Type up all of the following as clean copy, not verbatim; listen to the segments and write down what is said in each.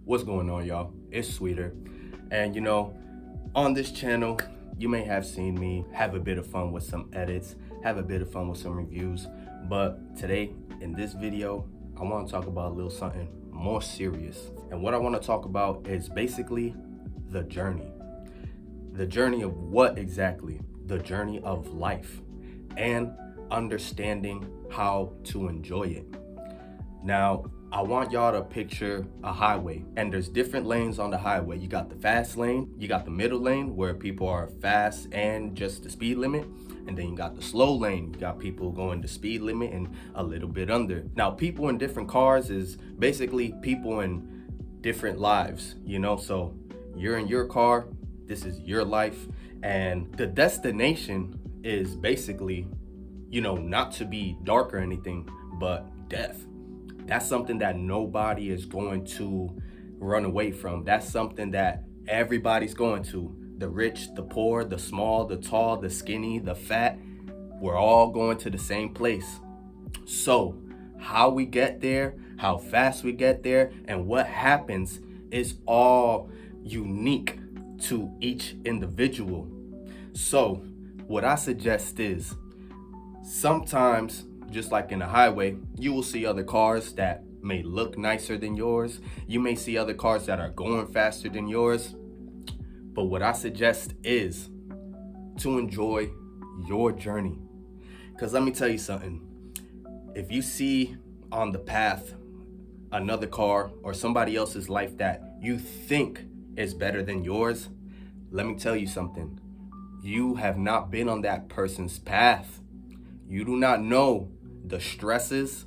What's going on, y'all? It's Sweeter. And on this channel, you may have seen me have a bit of fun with some edits, have a bit of fun with some reviews. But today, in this video, I want to talk about a little something more serious. And what I want to talk about is basically the journey. The journey of what exactly? The journey of life and understanding how to enjoy it. Now, I want y'all to picture a highway, and there's different lanes on the highway. You got the fast lane, you got the middle lane where people are fast and just the speed limit, and then you got the slow lane. You got people going the speed limit and a little bit under. Now, people in different cars is basically people in different lives, so you're in your car, this is your life, and the destination is basically, not to be dark or anything, but death. That's something that nobody is going to run away from. That's something that everybody's going to. The rich, the poor, the small, the tall, the skinny, the fat, we're all going to the same place. So how we get there, how fast we get there, and what happens is all unique to each individual. So what I suggest is sometimes, just like in a highway, you will see other cars that may look nicer than yours. You may see other cars that are going faster than yours. But what I suggest is to enjoy your journey. Because let me tell you something. If you see on the path another car or somebody else's life that you think is better than yours, let me tell you something. You have not been on that person's path. You do not know the stresses,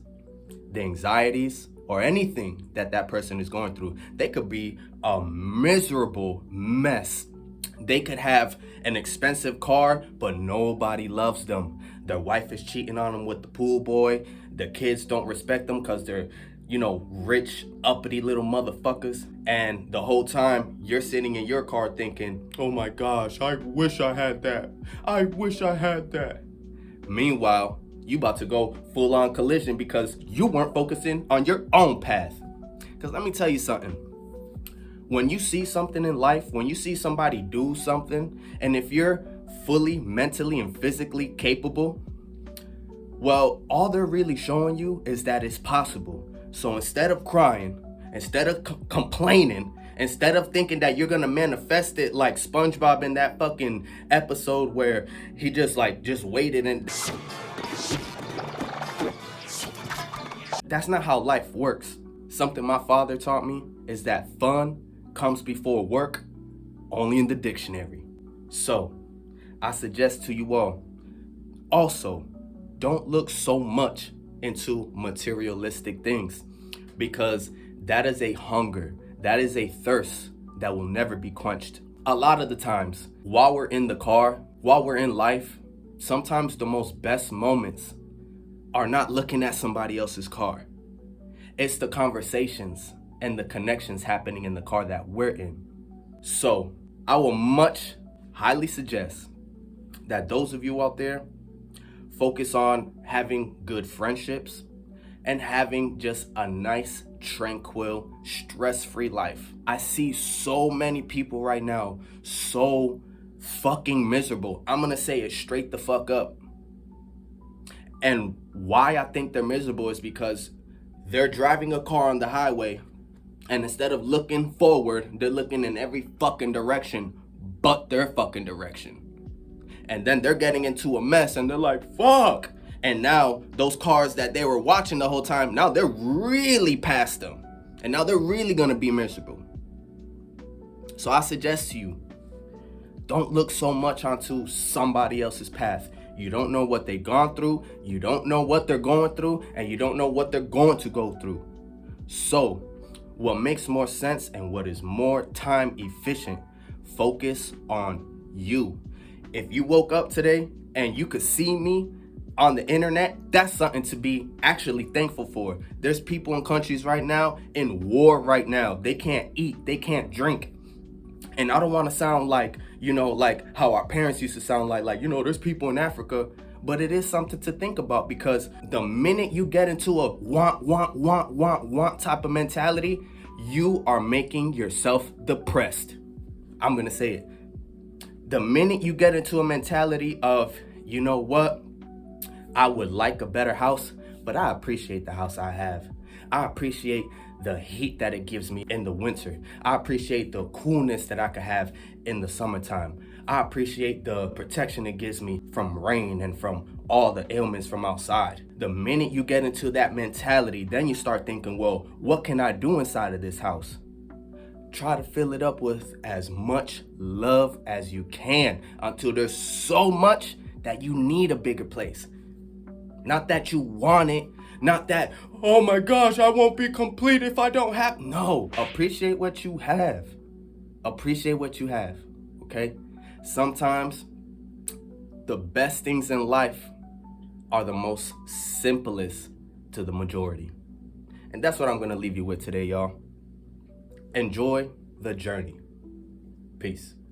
the anxieties, or anything that person is going through. They could be a miserable mess. They could have an expensive car, but nobody loves them. Their wife is cheating on them with the pool boy. The kids don't respect them because they're, rich, uppity little motherfuckers. And the whole time you're sitting in your car thinking, oh my gosh, I wish I had that. I wish I had that. Meanwhile, you about to go full on collision because you weren't focusing on your own path. Because let me tell you something. When you see something in life, when you see somebody do something, and if you're fully mentally and physically capable, well, all they're really showing you is that it's possible. So instead of crying, instead of complaining, instead of thinking that you're gonna manifest it like SpongeBob in that fucking episode where he just waited and... That's not how life works. Something my father taught me is that fun comes before work, only in the dictionary. So, I suggest to you all, also, don't look so much into materialistic things because that is a hunger, that is a thirst that will never be quenched. A lot of the times, while we're in the car, while we're in life, sometimes the most best moments are not looking at somebody else's car. It's the conversations and the connections happening in the car that we're in. So I will highly suggest that those of you out there focus on having good friendships and having just a nice, tranquil, stress-free life. I see so many people right now so fucking miserable. I'm gonna say it straight the fuck up. And why I think they're miserable is because they're driving a car on the highway, and instead of looking forward, they're looking in every fucking direction but their fucking direction. And then they're getting into a mess and they're like, fuck. And now those cars that they were watching the whole time, now they're really past them. And now they're really gonna be miserable. So I suggest to you, don't look so much onto somebody else's path. You don't know what they've gone through, you don't know what they're going through, and you don't know what they're going to go through. So, what makes more sense and what is more time efficient, focus on you. If you woke up today and you could see me on the internet, that's something to be actually thankful for. There's people in countries right now in war right now. They can't eat, they can't drink. And I don't want to sound like, like how our parents used to sound like, there's people in Africa. But it is something to think about because the minute you get into a want type of mentality, you are making yourself depressed. I'm gonna say it. The minute you get into a mentality of, you know what, I would like a better house, but I appreciate the house I have. I appreciate the heat that it gives me in the winter. I appreciate the coolness that I could have in the summertime. I appreciate the protection it gives me from rain and from all the ailments from outside. The minute you get into that mentality, then you start thinking, well, what can I do inside of this house? Try to fill it up with as much love as you can until there's so much that you need a bigger place. Not that you want it, not that, oh my gosh, I won't be complete if I don't have. No, appreciate what you have. Appreciate what you have, okay? Sometimes the best things in life are the most simplest to the majority. And that's what I'm gonna leave you with today, y'all. Enjoy the journey. Peace.